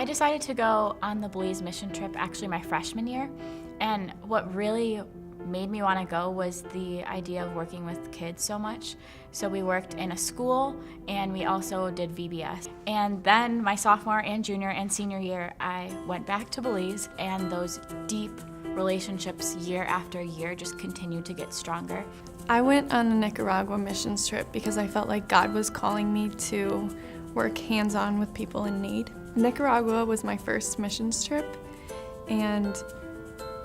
I decided to go on the Belize mission trip actually my freshman year, and what really made me want to go was the idea of working with kids so much. So we worked in a school and we also did VBS. And then my sophomore and junior and senior year, I went back to Belize, and those deep relationships year after year just continued to get stronger. I went on a Nicaragua Missions trip because I felt like God was calling me to work hands-on with people in need. Nicaragua was my first missions trip, and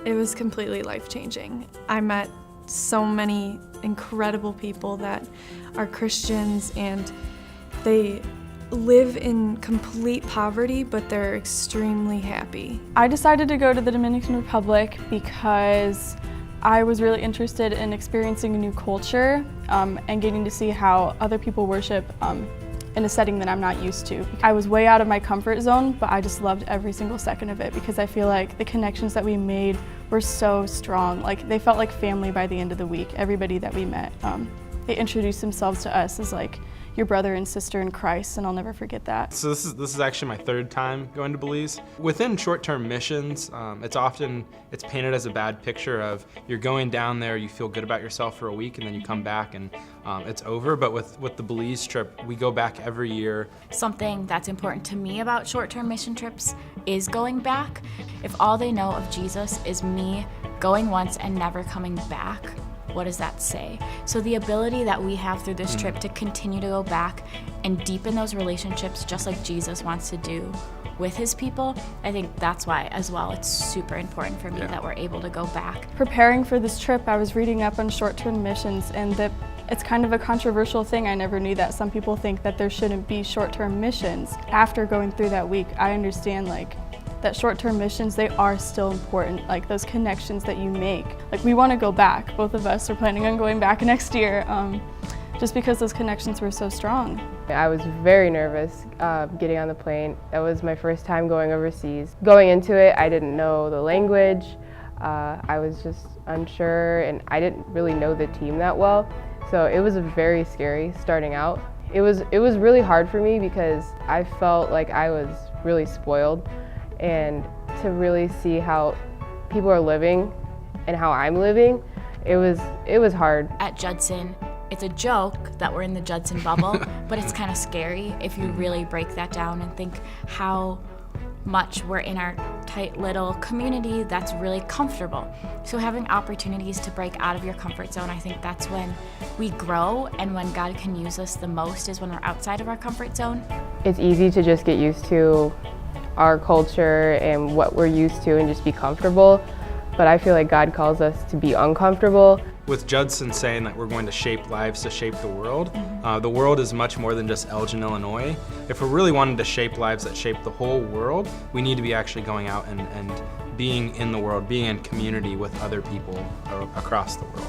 it was completely life-changing. I met so many incredible people that are Christians, and they live in complete poverty, but they're extremely happy. I decided to go to the Dominican Republic because I was really interested in experiencing a new culture and getting to see how other people worship in a setting that I'm not used to. I was way out of my comfort zone, but I just loved every single second of it because I feel like the connections that we made were so strong. Like, they felt like family by the end of the week. Everybody that we met, they introduced themselves to us as like your brother and sister in Christ, and I'll never forget that. So this is actually my third time going to Belize. Within short-term missions, it's painted as a bad picture of you're going down there, you feel good about yourself for a week, and then you come back and it's over. But with the Belize trip, we go back every year. Something that's important to me about short-term mission trips is going back. If all they know of Jesus is me going once and never coming back, what does that say? So the ability that we have through this trip to continue to go back and deepen those relationships just like Jesus wants to do with his people, I think that's why as well it's super important for me that we're able to go back. Preparing for this trip, I was reading up on short-term missions, and that it's kind of a controversial thing. I never knew that. Some people think that there shouldn't be short-term missions. After going through that week, I understand that short-term missions, they are still important, like those connections that you make. Like, we want to go back. Both of us are planning on going back next year just because those connections were so strong. I was very nervous getting on the plane. That was my first time going overseas. Going into it, I didn't know the language. I was just unsure, and I didn't really know the team that well. So it was very scary starting out. It was really hard for me because I felt like I was really spoiled. And to really see how people are living and how I'm living, it was hard. At Judson, it's a joke that we're in the Judson bubble, but it's kind of scary if you really break that down and think how much we're in our tight little community that's really comfortable. So having opportunities to break out of your comfort zone, I think that's when we grow, and when God can use us the most is when we're outside of our comfort zone. It's easy to just get used to our culture and what we're used to and just be comfortable, but I feel like God calls us to be uncomfortable. With Judson saying that we're going to shape lives to shape the world is much more than just Elgin, Illinois. If we're really wanting to shape lives that shape the whole world, we need to be actually going out and being in the world, being in community with other people across the world.